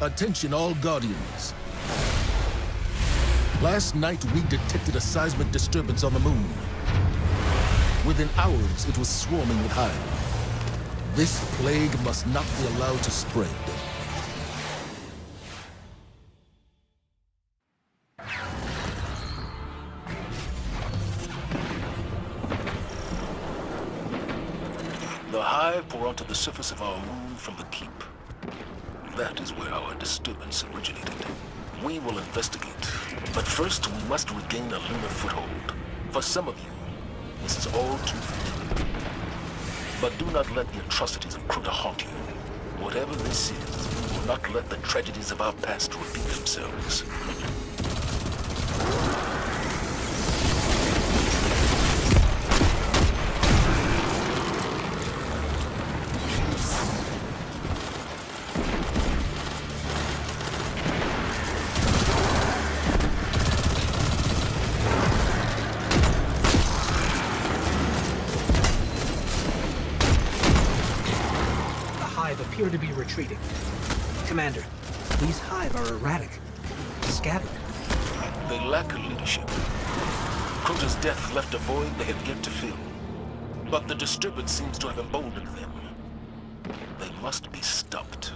Attention all Guardians. Last night we detected a seismic disturbance on the moon. Within hours it was swarming with hive. This plague must not be allowed to spread. The hive pour onto the surface of our moon from the keep. That is where our disturbance originated. We will investigate, but first we must regain a lunar foothold. For some of you, this is all too familiar. But do not let the atrocities of Crota haunt you. Whatever this is, we will not let the tragedies of our past repeat themselves. Appear to be retreating. Commander, these hive are erratic, scattered. They lack leadership. Crota's death left a void they have yet to fill. But the disturbance seems to have emboldened them. They must be stopped.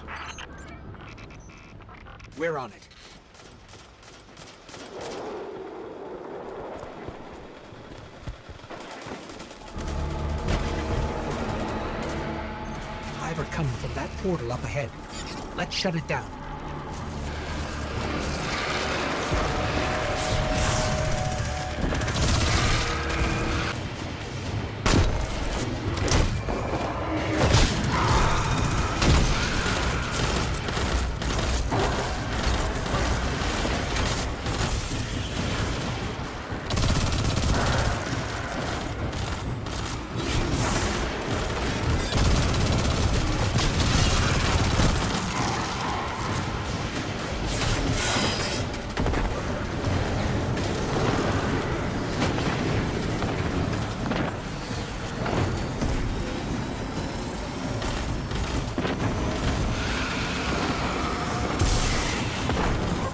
We're on it. Hive are coming from that portal up ahead. Let's shut it down.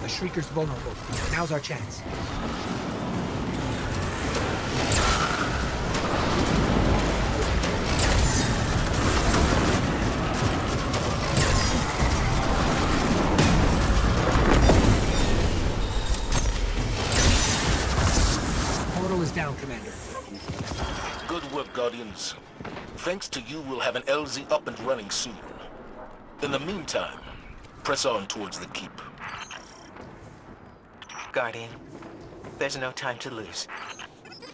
Shrieker's vulnerable. Now's our chance. Portal is down, Commander. Good work, Guardians. Thanks to you, we'll have an LZ up and running soon. In the meantime, press on towards the keep. Guardian, there's no time to lose.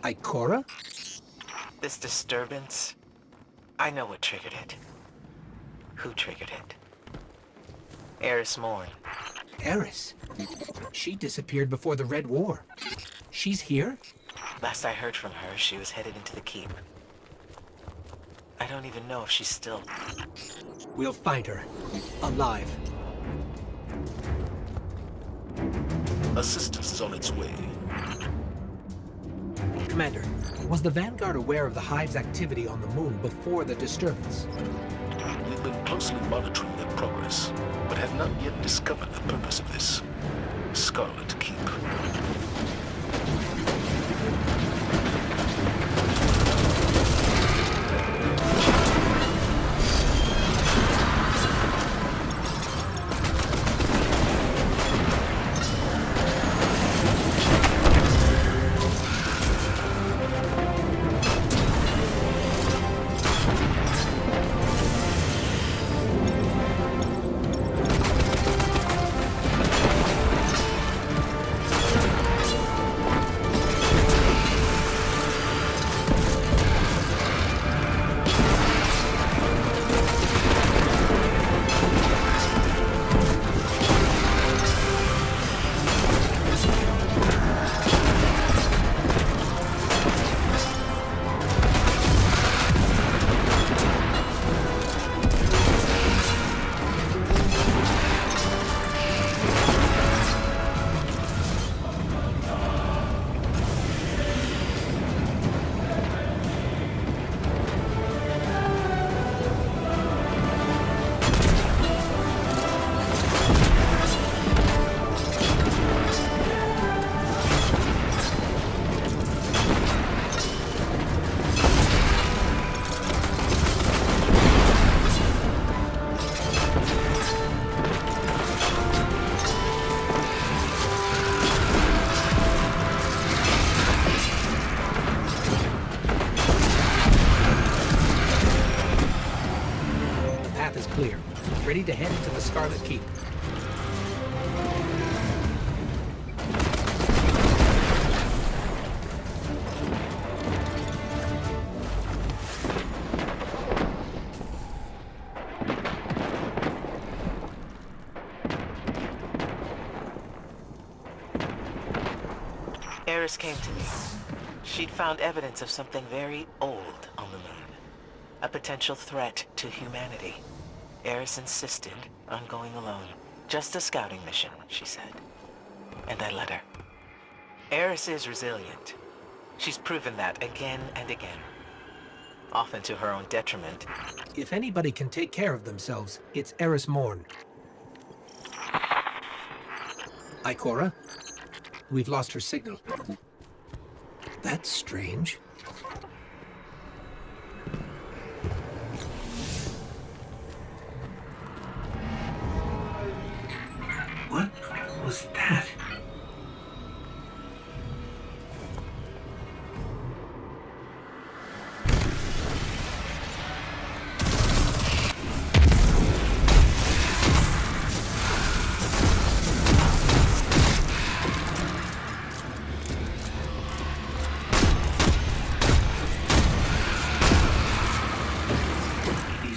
Ikora? This disturbance, I know what triggered it. Who triggered it? Eris Morn. Eris? She disappeared before the Red War. She's here? Last I heard from her, she was headed into the keep. I don't even know if she's still... We'll find her. Alive. Assistance is on its way. Commander, was the Vanguard aware of the Hive's activity on the moon before the disturbance? We've been closely monitoring their progress, but have not yet discovered the purpose of this Scarlet Keep. is clear. Ready to head into the Scarlet Keep. Eris came to me. She'd found evidence of something very old on the moon. A potential threat to humanity. Eris insisted on going alone. Just a scouting mission, she said. And I let her. Eris is resilient. She's proven that again and again. Often to her own detriment. If anybody can take care of themselves, it's Eris Morn. Ikora? We've lost her signal. That's strange. What was that?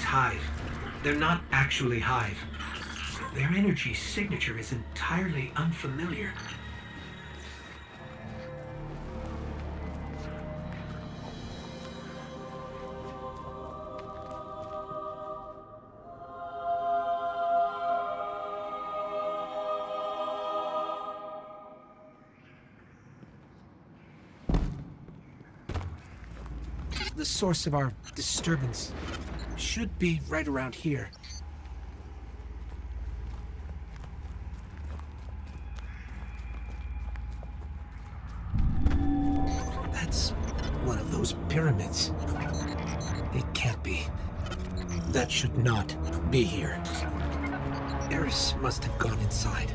Hive. They're not actually Hive. Their energy signature is entirely unfamiliar. The source of our disturbance should be right around here. That's one of those pyramids. It can't be. That should not be here. Eris must have gone inside.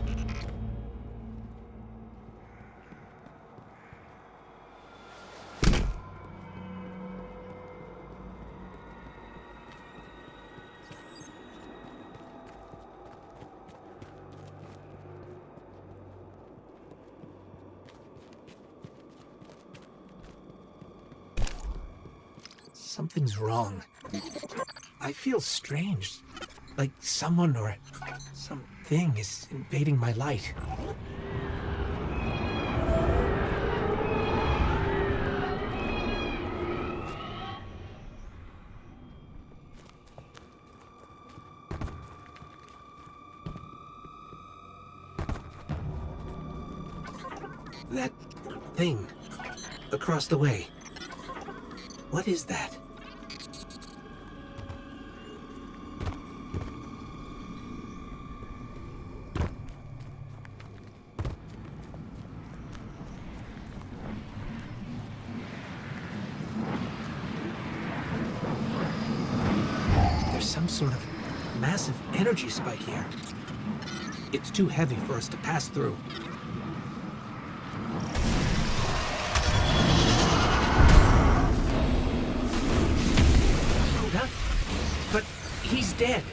Something's wrong. I feel strange. Like someone or something is invading my light. That thing across the way. What is that? There's some sort of massive energy spike here. It's too heavy for us to pass through. But he's dead.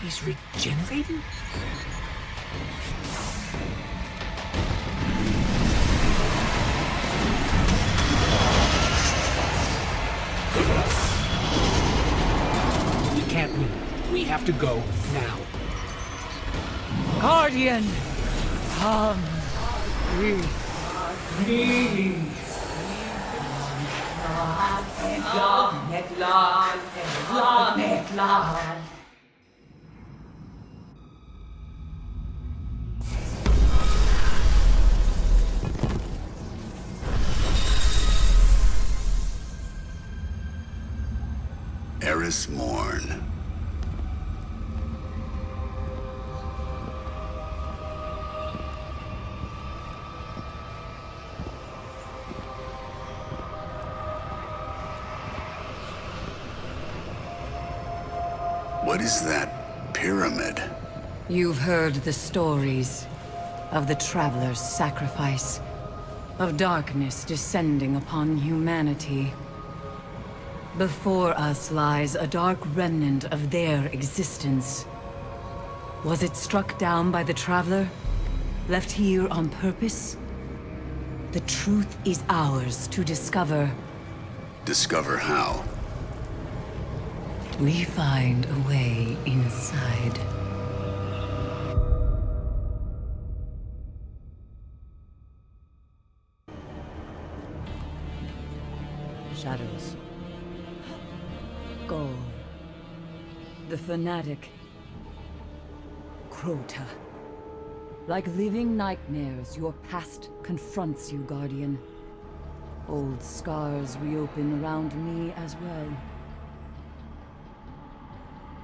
He's regenerating? We can't move. We have to go now. Guardian, come with me. Eris Morn. What is that pyramid? You've heard the stories of the Traveler's sacrifice, of darkness descending upon humanity. Before us lies a dark remnant of their existence. Was it struck down by the Traveler? Left here on purpose? The truth is ours to discover. Discover how? We find a way inside. Shadows. Goal. The fanatic. Crota. Like living nightmares, your past confronts you, Guardian. Old scars reopen around me as well.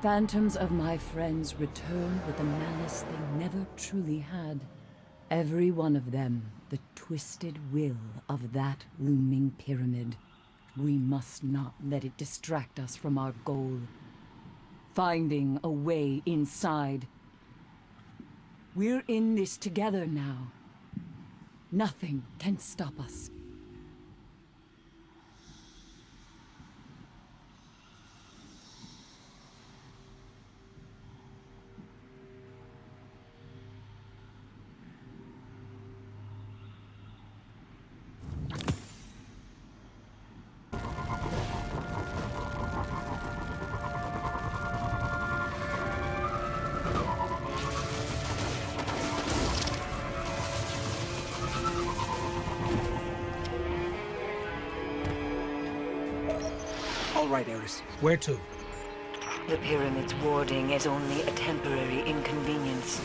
Phantoms of my friends return with a malice they never truly had. Every one of them, the twisted will of that looming pyramid. We must not let it distract us from our goal. Finding a way inside. We're in this together now. Nothing can stop us. All right, Eris. Where to? The pyramid's warding is only a temporary inconvenience.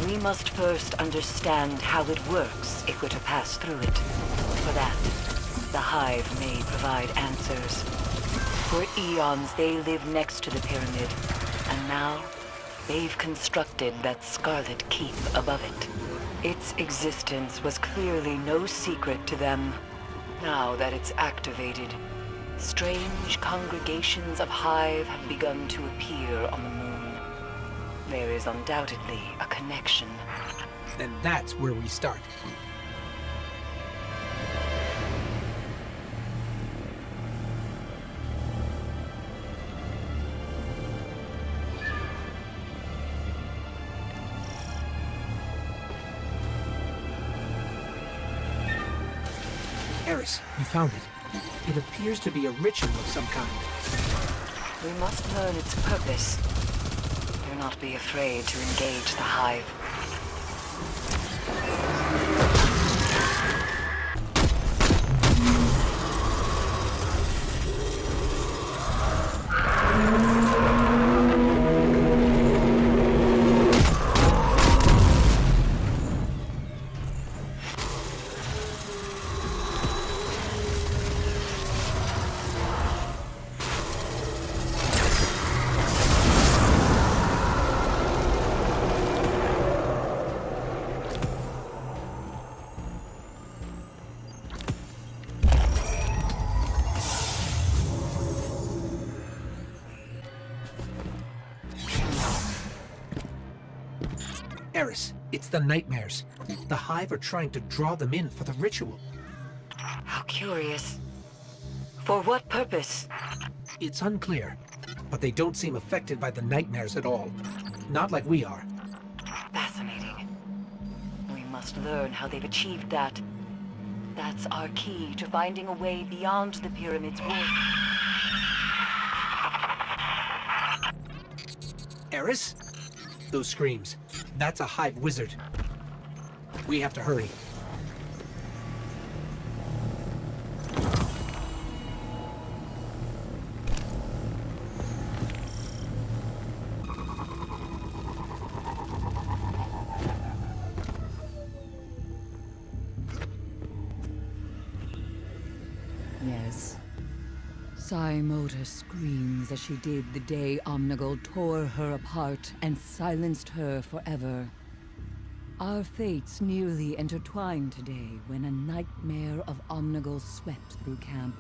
We must first understand how it works if we're to pass through it. For that, the Hive may provide answers. For eons, they lived next to the pyramid, and now they've constructed that Scarlet Keep above it. Its existence was clearly no secret to them. Now that it's activated, strange congregations of Hive have begun to appear on the moon. There is undoubtedly a connection. Then that's where we start. Eris, we found it. It appears to be a ritual of some kind. We must learn its purpose. Do not be afraid to engage the Hive. Eris, it's the nightmares. The Hive are trying to draw them in for the ritual. How curious. For what purpose? It's unclear, but they don't seem affected by the nightmares at all. Not like we are. Fascinating. We must learn how they've achieved that. That's our key to finding a way beyond the pyramid's wall. Eris? Those screams. That's a Hive wizard. We have to hurry. Yes. Saimota screams as she did the day Omnigul tore her apart and silenced her forever. Our fates nearly intertwined today when a nightmare of Omnigul swept through camp.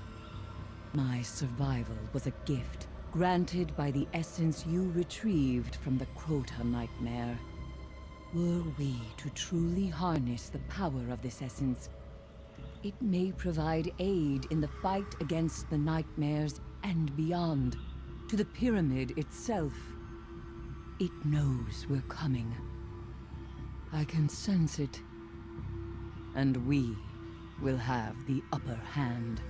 My survival was a gift granted by the essence you retrieved from the Crota nightmare. Were we to truly harness the power of this essence, it may provide aid in the fight against the nightmares and beyond, to the pyramid itself. It knows we're coming. I can sense it. And we will have the upper hand.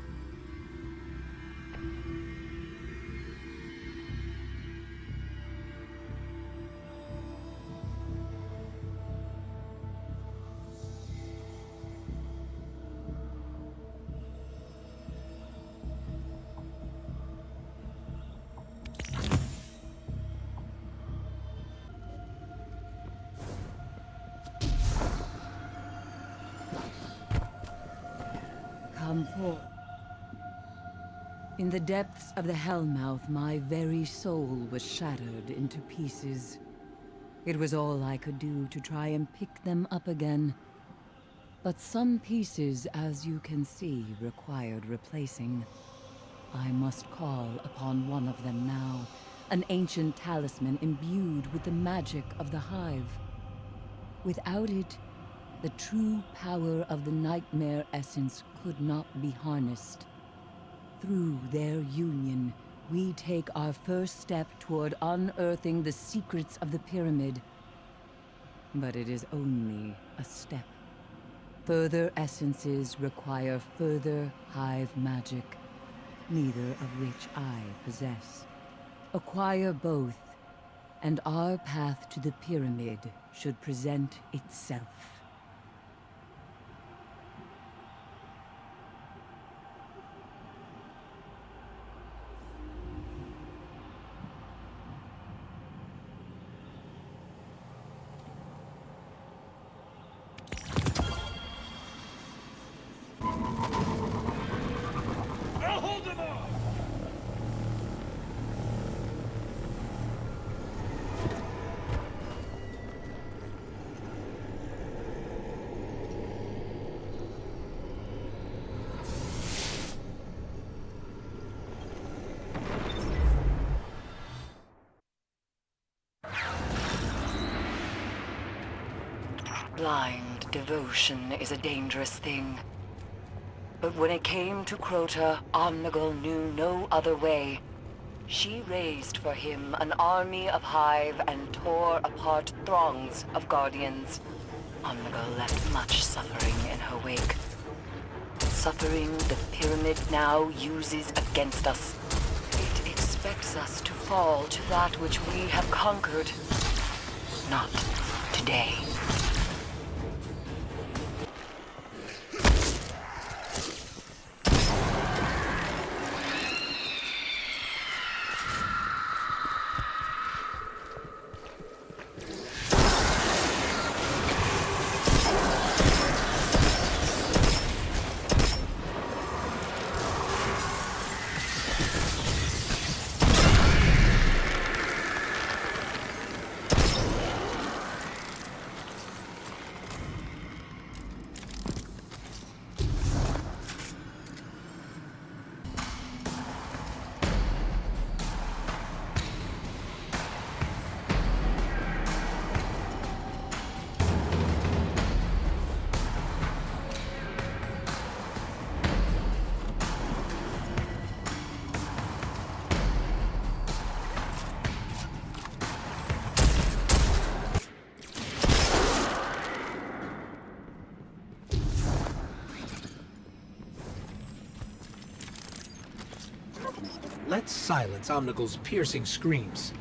Come forth. In the depths of the Hellmouth, my very soul was shattered into pieces. It was all I could do to try and pick them up again. But some pieces, as you can see, required replacing. I must call upon one of them now, an ancient talisman imbued with the magic of the Hive. Without it, the true power of the Nightmare Essence could not be harnessed. Through their union, we take our first step toward unearthing the secrets of the pyramid. But it is only a step. Further essences require further Hive magic, neither of which I possess. Acquire both, and our path to the pyramid should present itself. Blind devotion is a dangerous thing. But when it came to Crota, Omnigul knew no other way. She raised for him an army of Hive and tore apart throngs of Guardians. Omnigul left much suffering in her wake. Suffering the pyramid now uses against us. It expects us to fall to that which we have conquered. Not today. Let's silence Omnigul's piercing screams.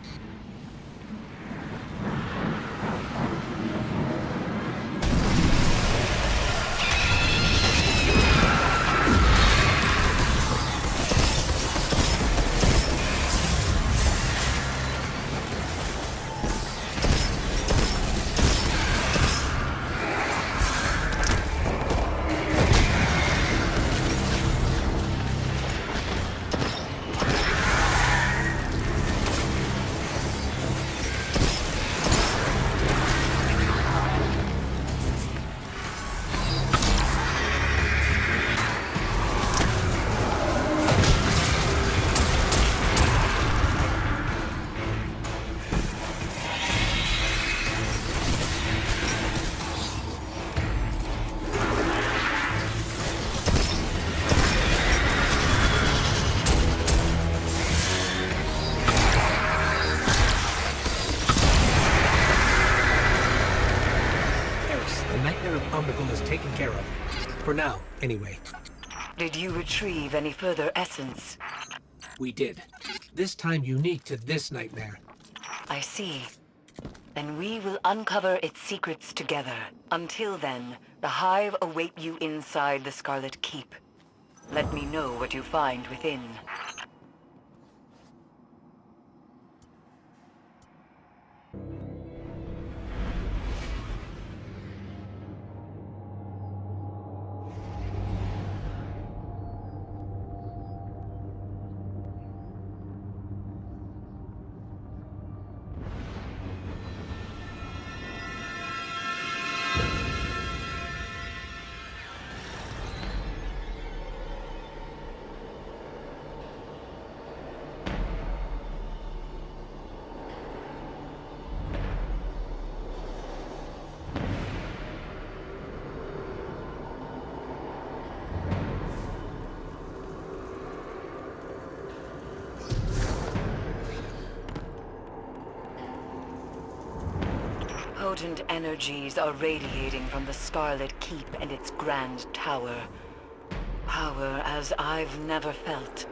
taken care of. For now, anyway. Did you retrieve any further essence? We did. This time unique to this nightmare. I see. Then we will uncover its secrets together. Until then, the Hive await you inside the Scarlet Keep. Let me know what you find within. Potent energies are radiating from the Scarlet Keep and its grand tower. Power as I've never felt.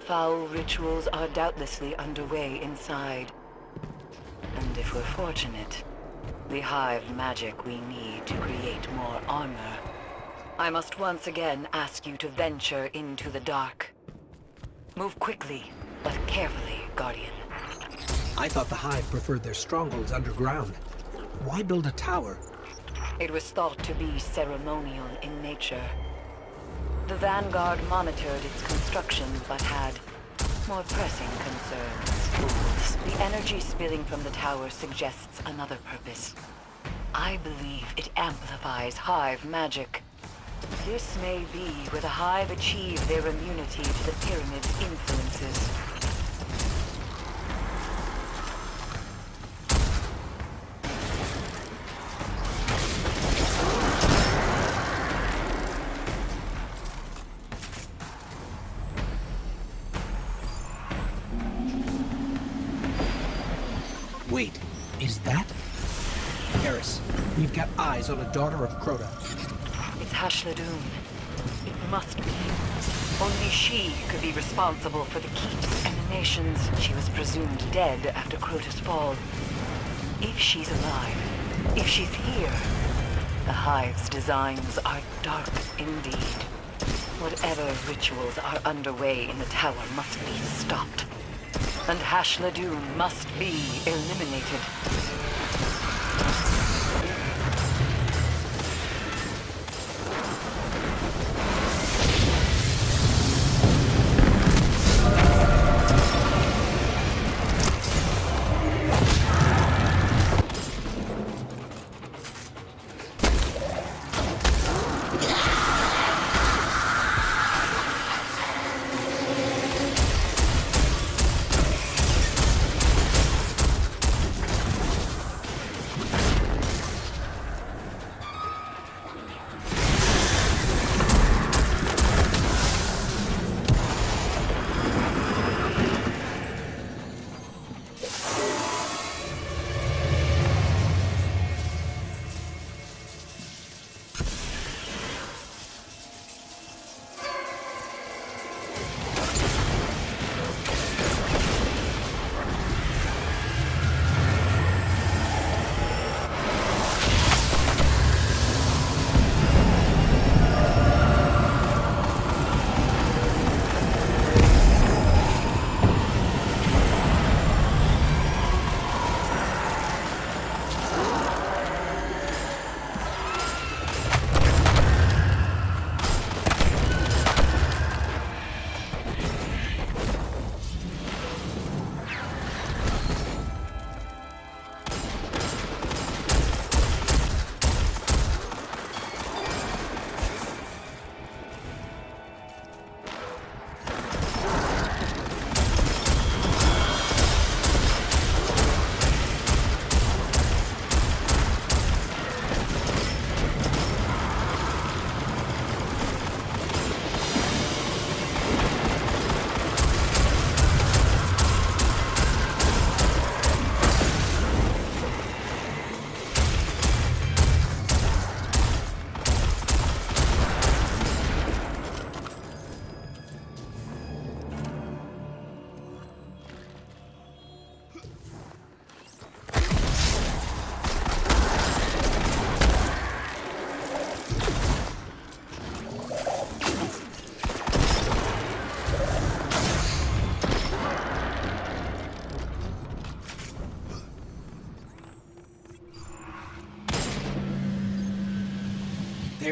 Foul rituals are doubtlessly underway inside. And if we're fortunate, the Hive magic we need to create more armor. I must once again ask you to venture into the dark. Move quickly, but carefully, Guardian. I thought the Hive preferred their strongholds underground. Why build a tower? It was thought to be ceremonial in nature. The Vanguard monitored its construction, but had more pressing concerns. The energy spilling from the tower suggests another purpose. I believe it amplifies Hive magic. This may be where the Hive achieve their immunity to the Pyramid's influences. Wait, is that? Eris, we've got eyes on a daughter of Crota. It's Hashladun. It must be. Only she could be responsible for the Keep's emanations. She was presumed dead after Crota's fall. If she's alive, if she's here, the Hive's designs are dark indeed. Whatever rituals are underway in the tower must be stopped. And Hashladun must be eliminated.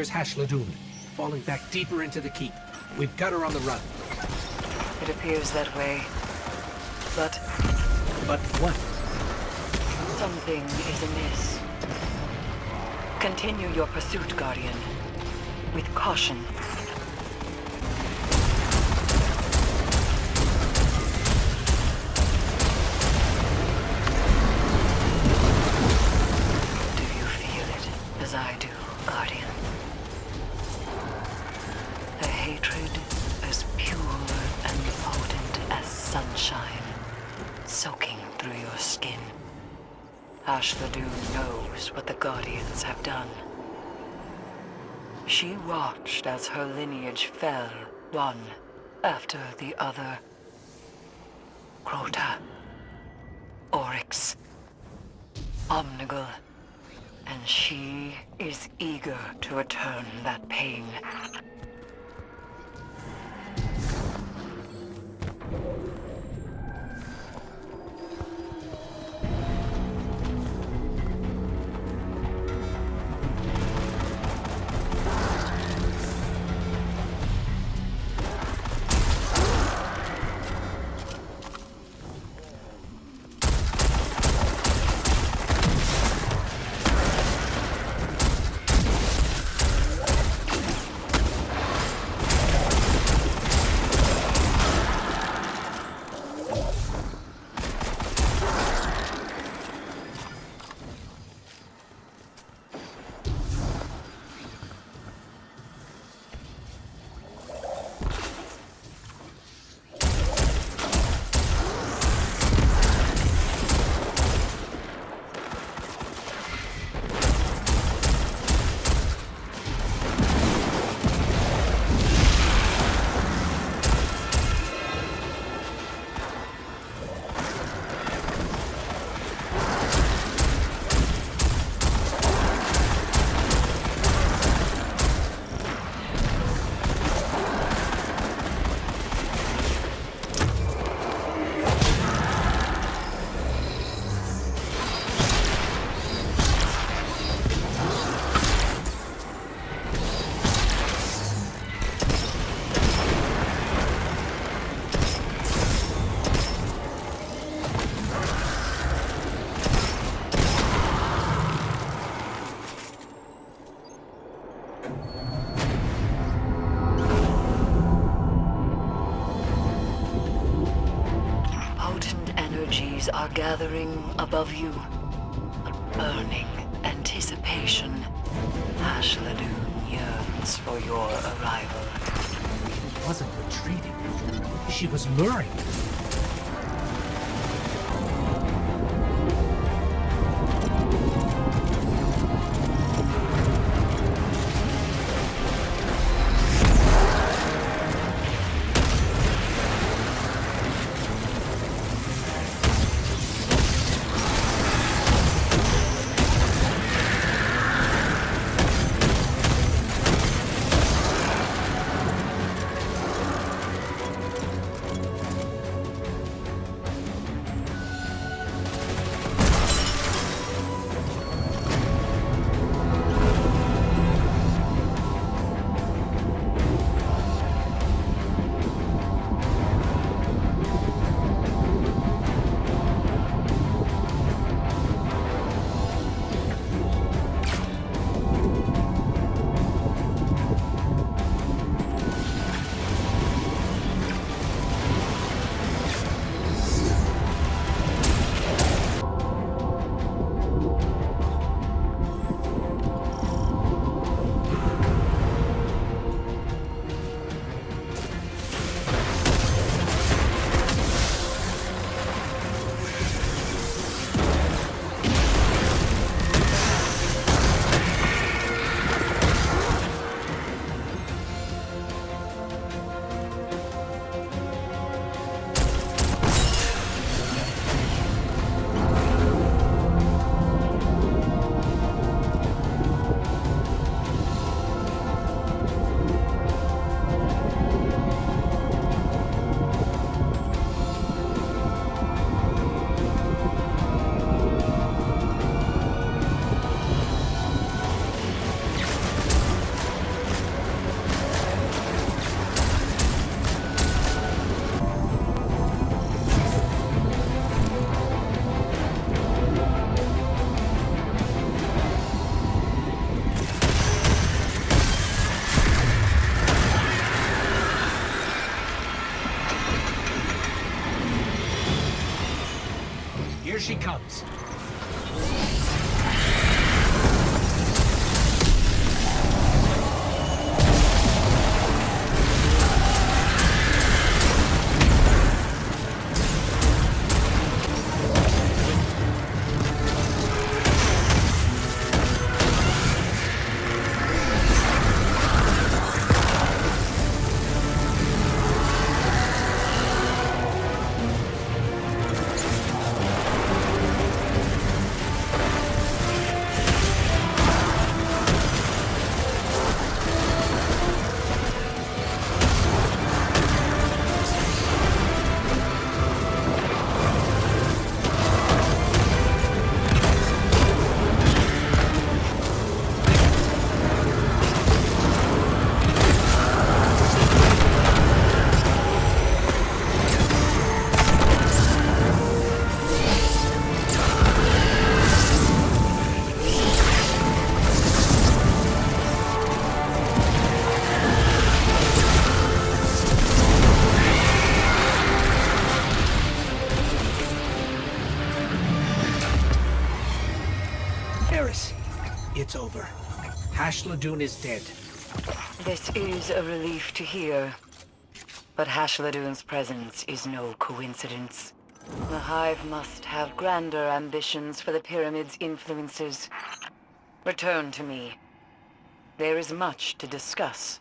There's Hashladoon, falling back deeper into the keep. We've got her on the run. It appears that way. But But what? something is amiss. Continue your pursuit, Guardian. With caution. Do you feel it as I do, Guardian? A hatred as pure and potent as sunshine, soaking through your skin. Hashladoon knows what the Guardians have done. She watched as her lineage fell, one after the other. Crota, Oryx, Omnigul, and she is eager to return that pain. Are gathering above you. A burning anticipation. Hashladoon yearns for your arrival. She wasn't retreating. She was luring. Here she comes. Eris, it's over. Hashladoon is dead. This is a relief to hear. But Hashladoon's presence is no coincidence. The Hive must have grander ambitions for the Pyramid's influences. Return to me. There is much to discuss.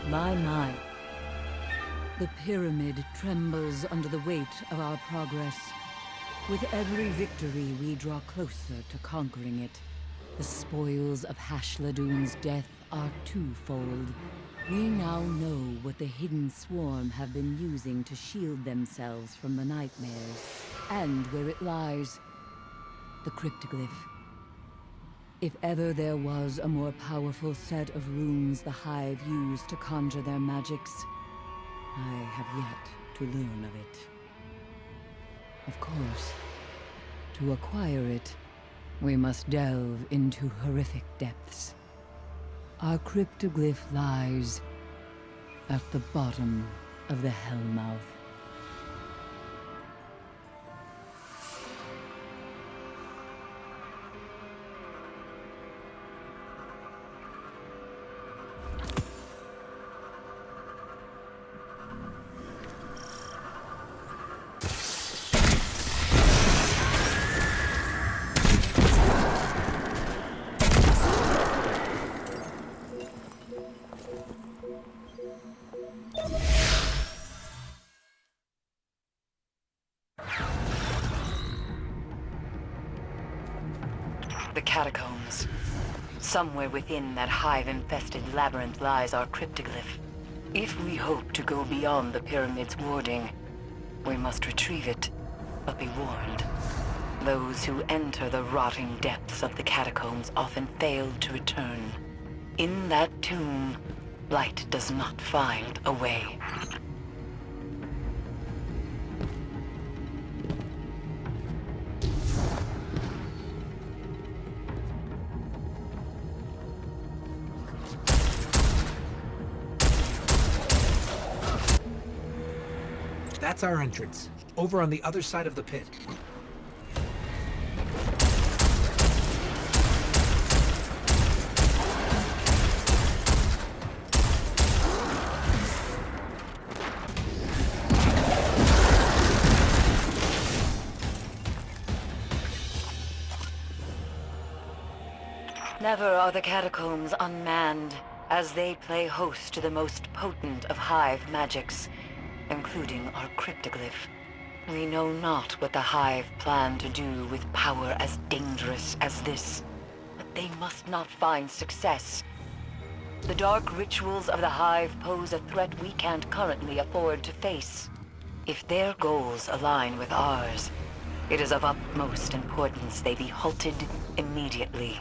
My. The pyramid trembles under the weight of our progress. With every victory, we draw closer to conquering it. The spoils of Hashladoon's death are twofold. We now know what the Hidden Swarm have been using to shield themselves from the nightmares, and where it lies, the cryptoglyph. If ever there was a more powerful set of runes the Hive used to conjure their magics, I have yet to learn of it. Of course, to acquire it, we must delve into horrific depths. Our cryptoglyph lies at the bottom of the Hellmouth. The catacombs. Somewhere within that hive-infested labyrinth lies our cryptoglyph. If we hope to go beyond the pyramid's warding, we must retrieve it, but be warned. Those who enter the rotting depths of the catacombs often fail to return. In that tomb, light does not find a way. That's our entrance, over on the other side of the pit. Never are the catacombs unmanned, as they play host to the most potent of Hive magics, including our cryptoglyph. We know not what the Hive plan to do with power as dangerous as this, but they must not find success. The dark rituals of the Hive pose a threat we can't currently afford to face. If their goals align with ours, it is of utmost importance they be halted immediately.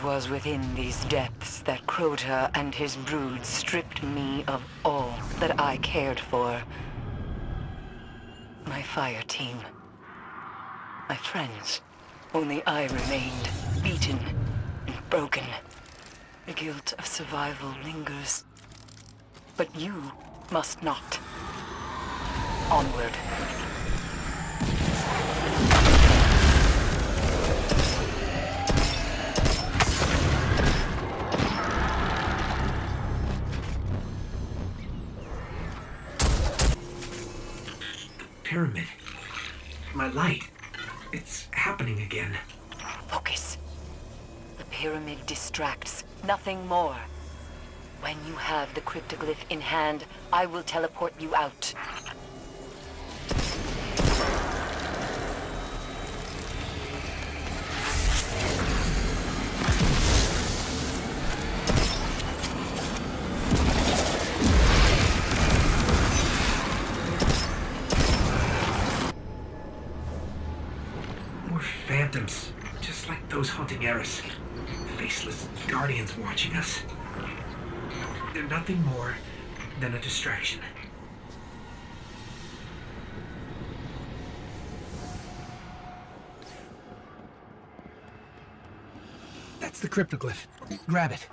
was within these depths that Crota and his brood stripped me of all that I cared for. My fire team. My friends. Only I remained, beaten and broken. The guilt of survival lingers. But you must not. Onward. Pyramid. My light. It's happening again. Focus. The pyramid distracts, nothing more. When you have the cryptoglyph in hand, I will teleport you out. More phantoms, just like those haunting Eris. Faceless guardians watching us. They're nothing more than a distraction. That's the cryptoglyph. Grab it.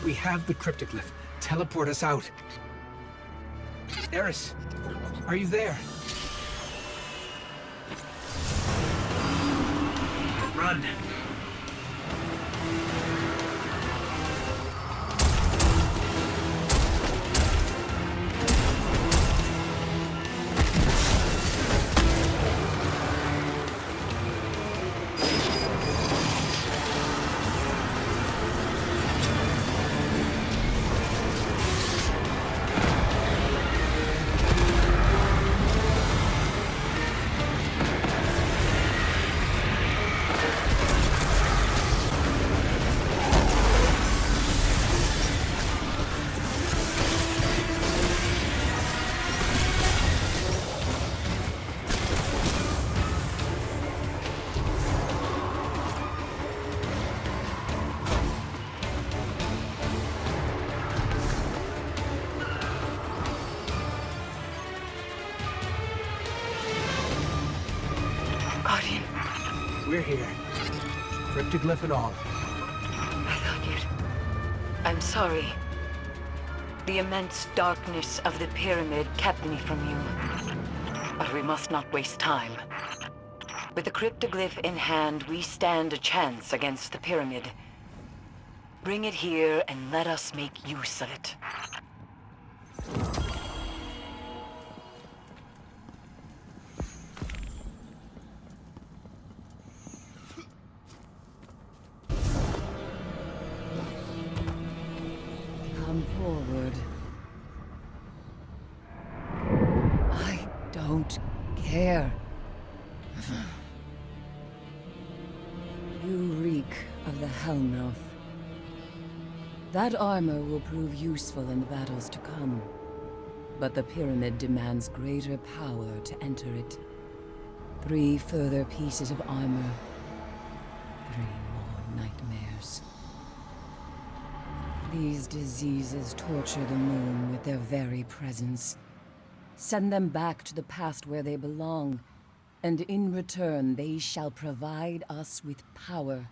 We have the cryptoglyph. Teleport us out. Eris, are you there? Run. Guardian. We're here. Cryptoglyph and all. I thought you'd... I'm sorry. The immense darkness of the pyramid kept me from you. But we must not waste time. With the cryptoglyph in hand, we stand a chance against the pyramid. Bring it here and let us make use of it. Come forward. I don't care. You reek of the Hellmouth. That armor will prove useful in the battles to come. But the pyramid demands greater power to enter it. 3 further pieces of armor. 3 more nightmares. These diseases torture the moon with their very presence. Send them back to the past where they belong, and in return they shall provide us with power.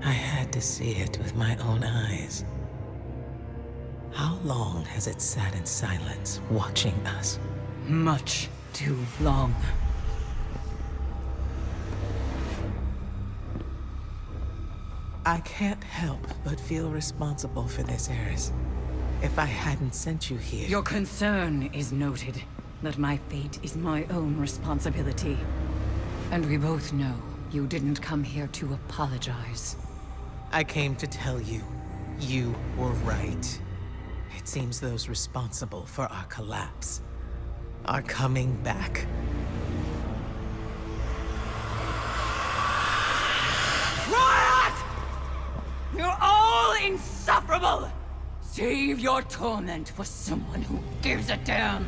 I had to see it with my own eyes. How long has it sat in silence, watching us? Much too long. I can't help but feel responsible for this, Eris. If I hadn't sent you here... Your concern is noted, that my fate is my own responsibility. And we both know you didn't come here to apologize. I came to tell you, you were right. It seems those responsible for our collapse are coming back. Riot! You're all insufferable! Save your torment for someone who gives a damn!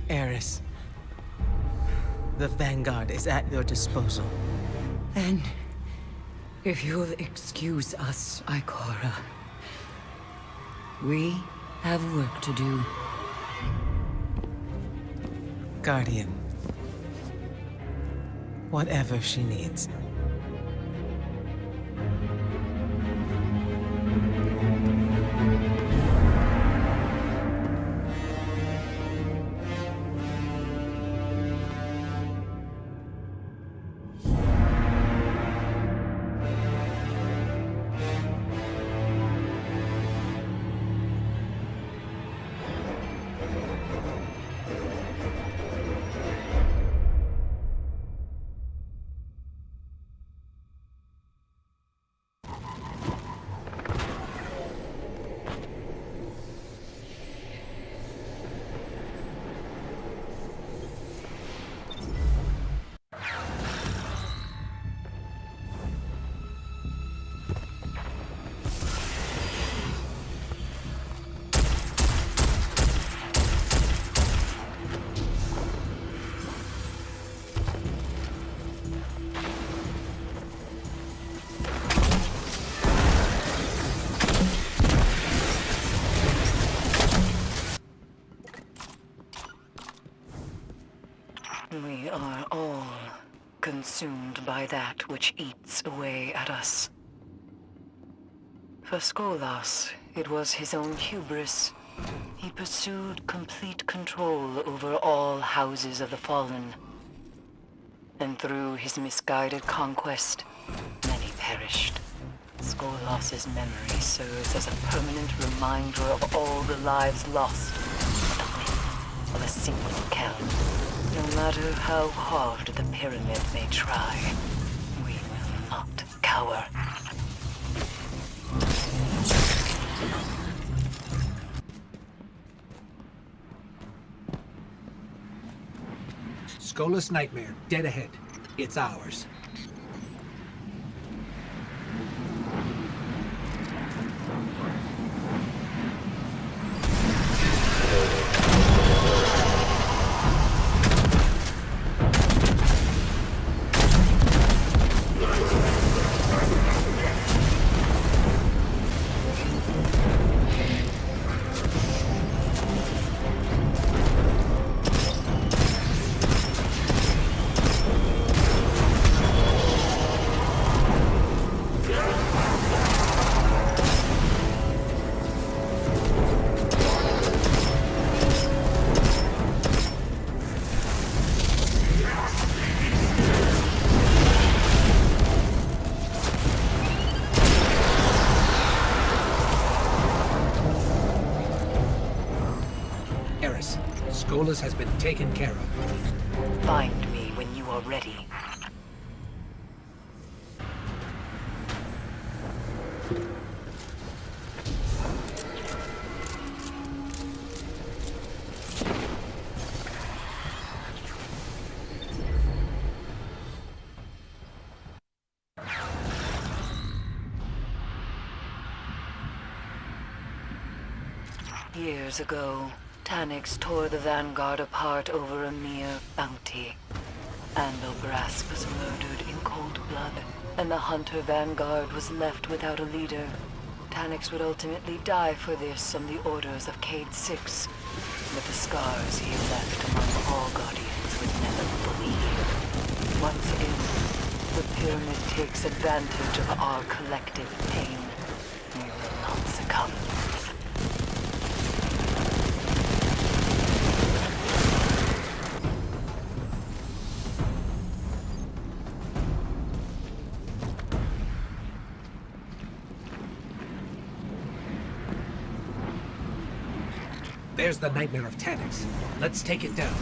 Eris, the Vanguard is at your disposal. Then, if you'll excuse us, Ikora, we have work to do. Guardian, whatever she needs. We are all consumed by that which eats away at us. For Skolas, it was his own hubris. He pursued complete control over all houses of the fallen. And through his misguided conquest, many perished. Skolas's memory serves as a permanent reminder of all the lives lost in the wake of a single Kelm. No matter how hard the pyramid may try, we will not cower. Skolas Nightmare, dead ahead. It's ours. Eris. Skolas has been taken care of. Find me when you are ready. Years ago, Tanyx tore the Vanguard apart over a mere bounty. Andalbrask was murdered in cold blood, and the Hunter Vanguard was left without a leader. Tanyx would ultimately die for this on the orders of Cade 6, but the scars he left among all Guardians would never fully heal. Once again, the Pyramid takes advantage of our collective pain. We will not succumb. There's the Nightmare of Tanyx. Let's take it down.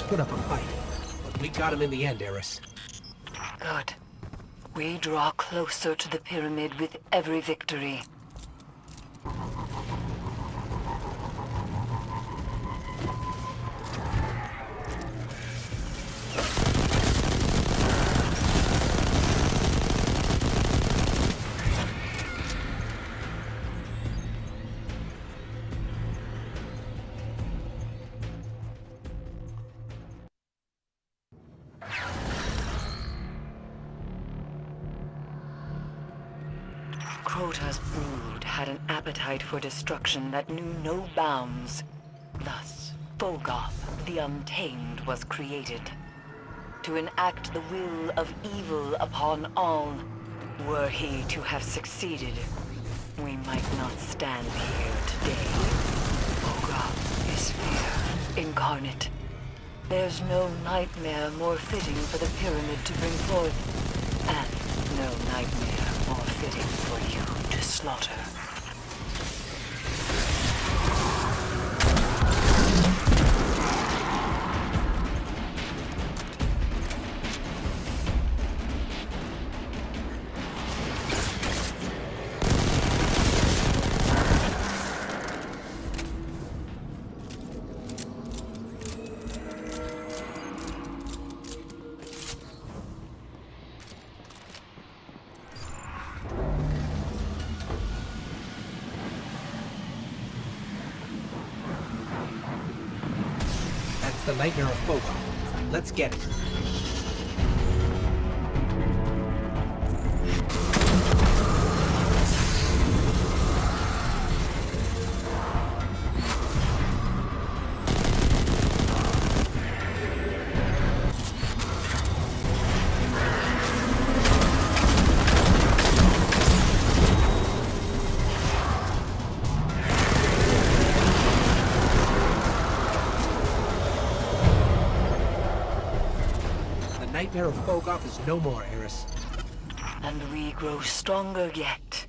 Put up a fight, but we got him in the end, Eris. Good. We draw closer to the Pyramid with every victory. Crota's brood had an appetite for destruction that knew no bounds. Thus, Bogoth, the Untamed, was created. To enact the will of evil upon all. Were he to have succeeded, we might not stand here today. Bogoth is fear incarnate. There's no nightmare more fitting for the Pyramid to bring forth, and no nightmare more fitting for you to slaughter. The Nightmare of Bogoth. Let's get it. nightmare of Fogoth is no more, Eris. And we grow stronger yet.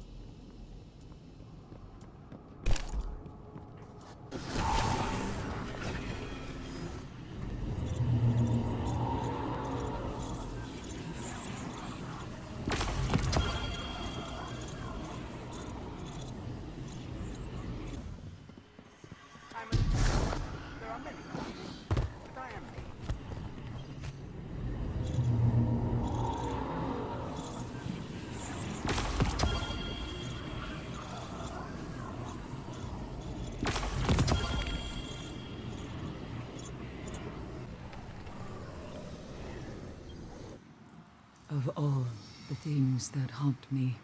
Of all the things that haunt me,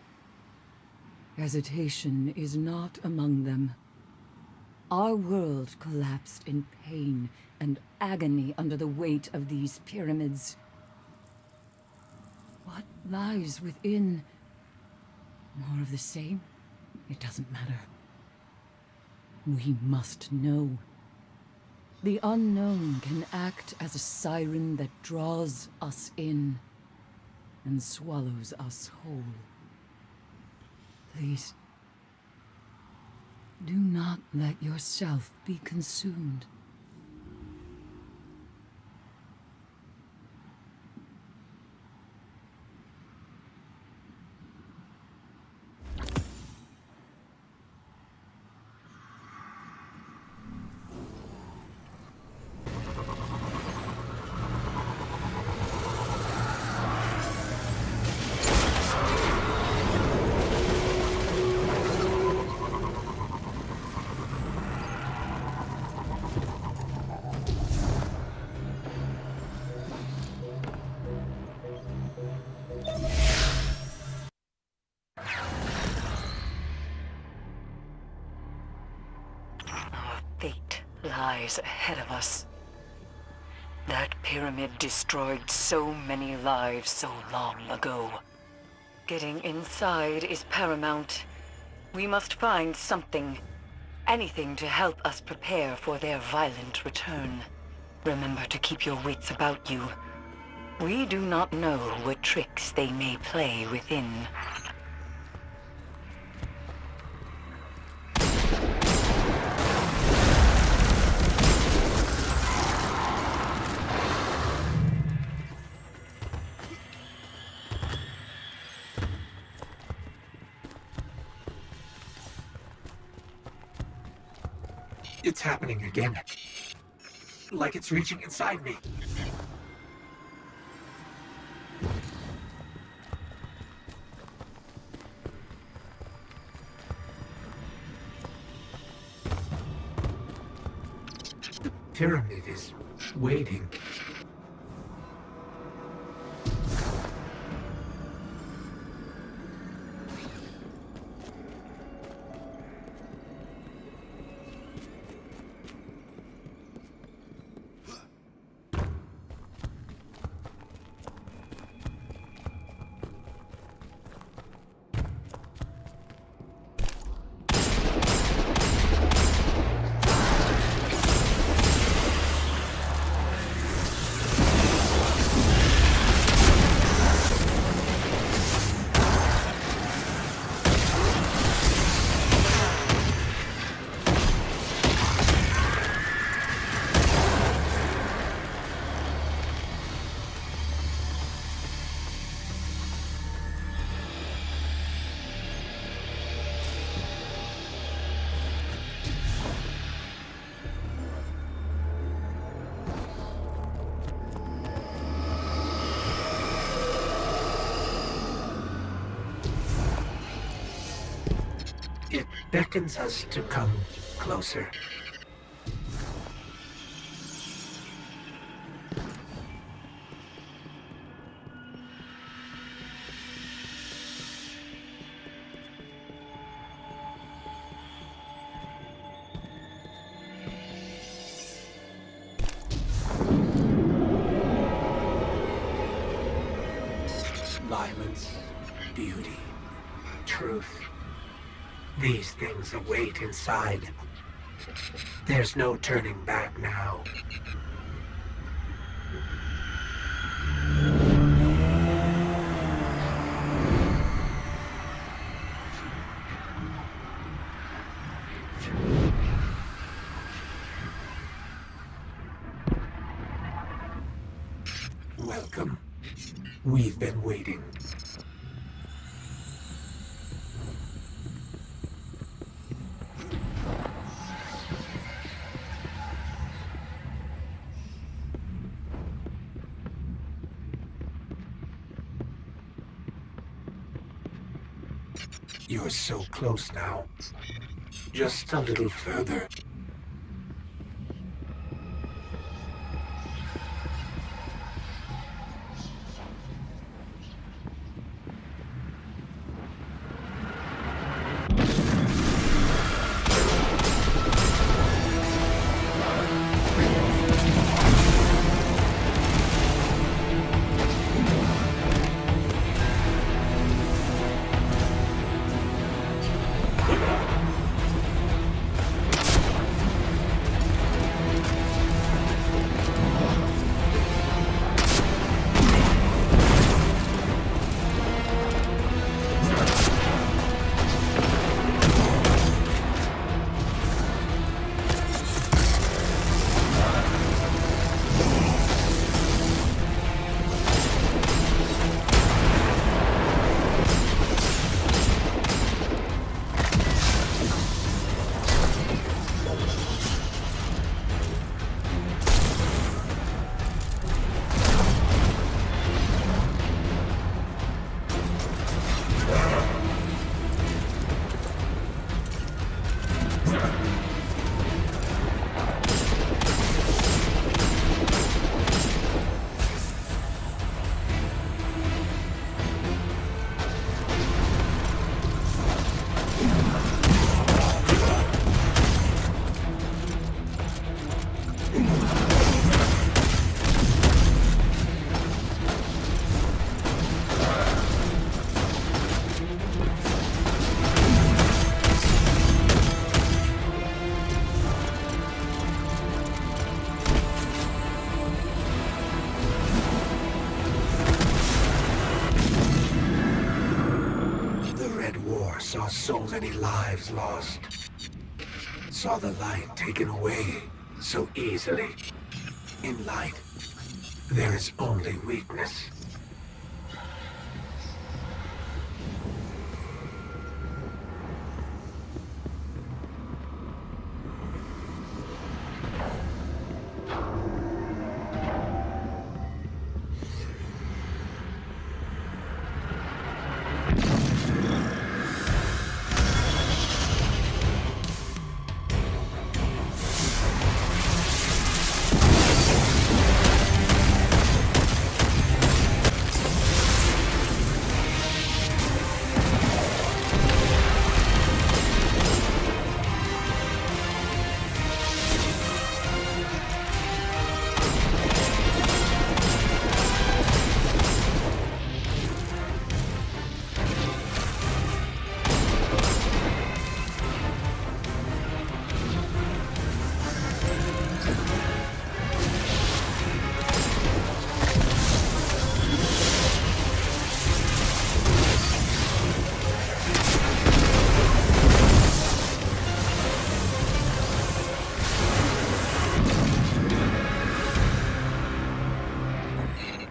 hesitation is not among them. Our world collapsed in pain and agony under the weight of these pyramids. What lies within? More of the same? It doesn't matter. We must know. The unknown can act as a siren that draws us in and swallows us whole. Please, do not let yourself be consumed. Fate lies ahead of us. That pyramid destroyed so many lives so long ago. Getting inside is paramount. We must find something, anything to help us prepare for their violent return. Remember to keep your wits about you. We do not know what tricks they may play within. It's happening again. Like it's reaching inside me. The pyramid is waiting. It beckons us to come closer. Violence, beauty, truth. These things await inside. There's no turning back now. Welcome. We've been waiting. You're so close now. Just a little further. Saw so many lives lost. Saw the light taken away so easily. In light, there is only weakness.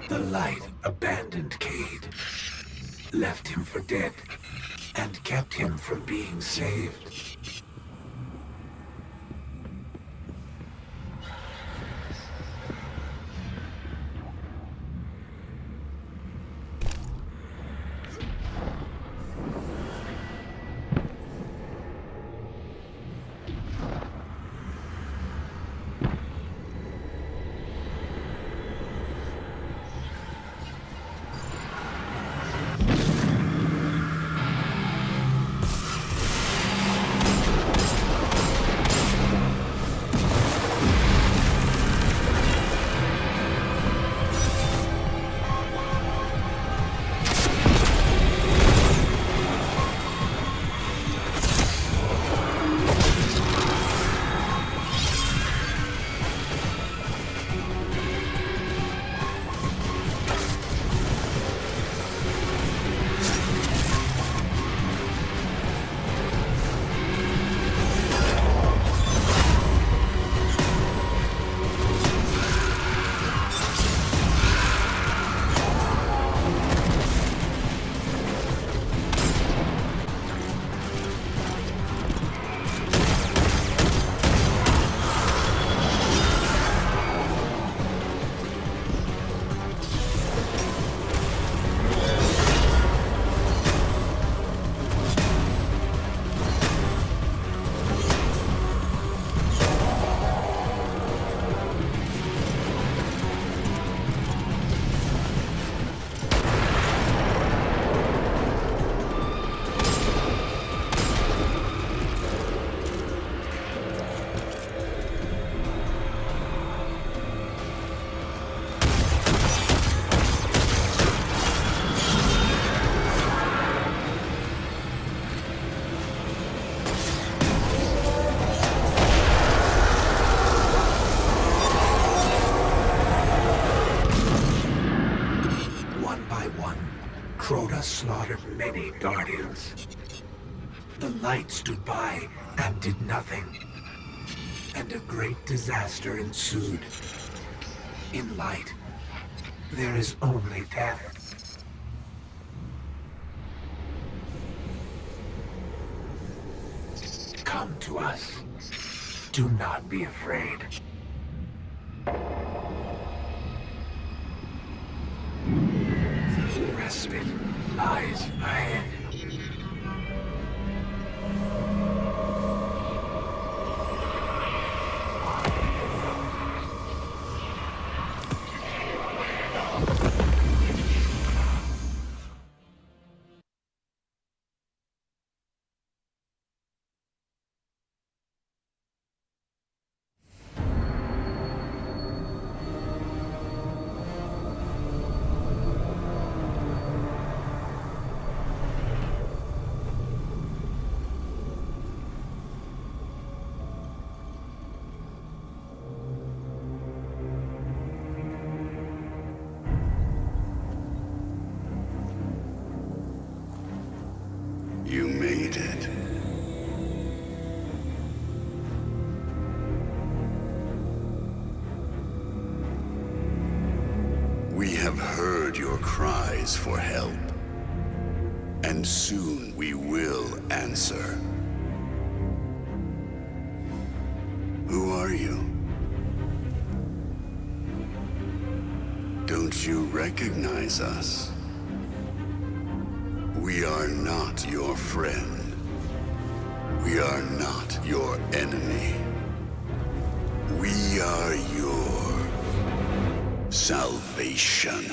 The light abandoned Cade, left him for dead, and kept him from being saved. guardians. The light stood by and did nothing. And a great disaster ensued. In light, there is only death. Come to us. Do not be afraid. Respite lies ahead. You made it. We have heard your cries for help, and soon we will answer. Who are you? Don't you recognize us? We are not your friend. We are not your enemy. We are your salvation.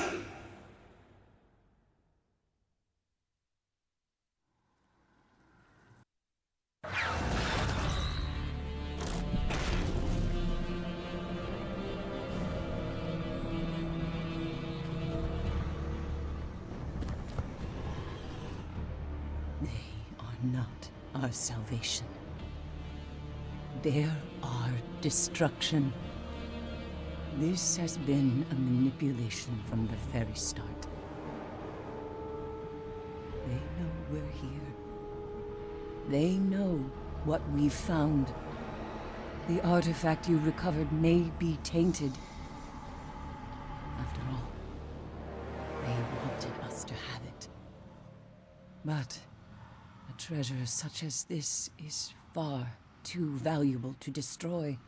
Not our salvation. They're our destruction. This has been a manipulation from the very start. They know we're here. They know what we've found. The artifact you recovered may be tainted. After all, they wanted us to have it. But a treasure such as this is far too valuable to destroy.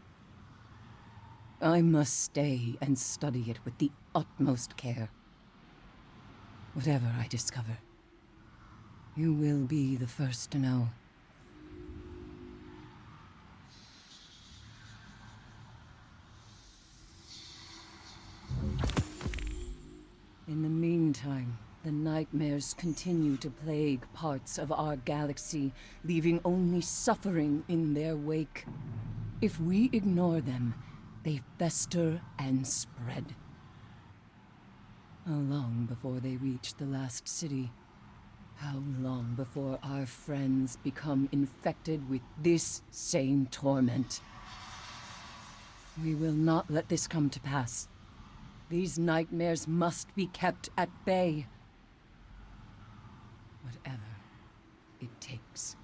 I must stay and study it with the utmost care. Whatever I discover, you will be the first to know. In the meantime, the nightmares continue to plague parts of our galaxy, leaving only suffering in their wake. If we ignore them, they fester and spread. How long before they reach the last city? How long before our friends become infected with this same torment? We will not let this come to pass. These nightmares must be kept at bay. Whatever it takes.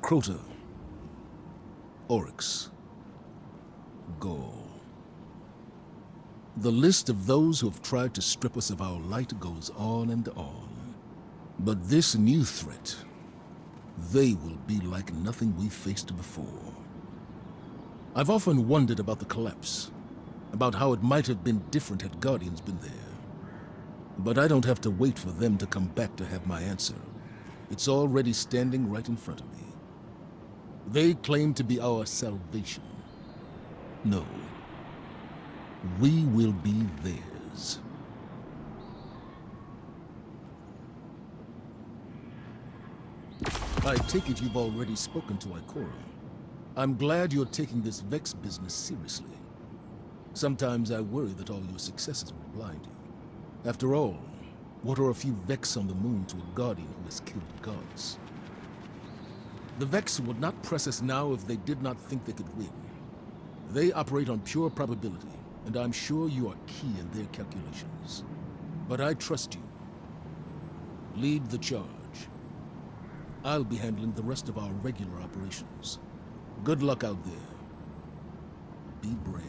Crota, Oryx, Gaul. The list of those who have tried to strip us of our light goes on and on. But this new threat, they will be like nothing we've faced before. I've often wondered about the collapse, about how it might have been different had Guardians been there. But I don't have to wait for them to come back to have my answer. It's already standing right in front of me. They claim to be our salvation. No. We will be theirs. I take it you've already spoken to Ikora. I'm glad you're taking this Vex business seriously. Sometimes I worry that all your successes will blind you. After all, what are a few Vex on the moon to a Guardian who has killed gods? The Vex would not press us now if they did not think they could win. They operate on pure probability, and I'm sure you are key in their calculations. But I trust you. Lead the charge. I'll be handling the rest of our regular operations. Good luck out there. Be brave.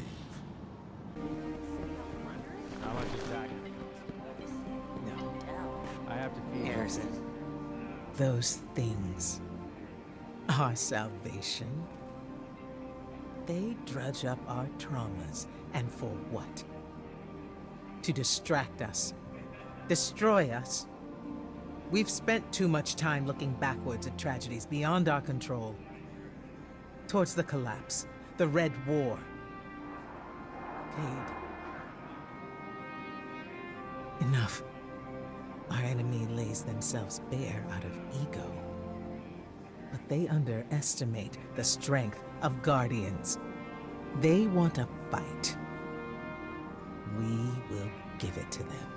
How much is that? No, I have to feed you. Harrison. Those things. Our salvation. They drudge up our traumas, and for what? To distract us. Destroy us. We've spent too much time looking backwards at tragedies beyond our control. Towards the collapse, the Red War. Cade. Enough. Our enemy lays themselves bare out of ego. But they underestimate the strength of Guardians. They want a fight. We will give it to them.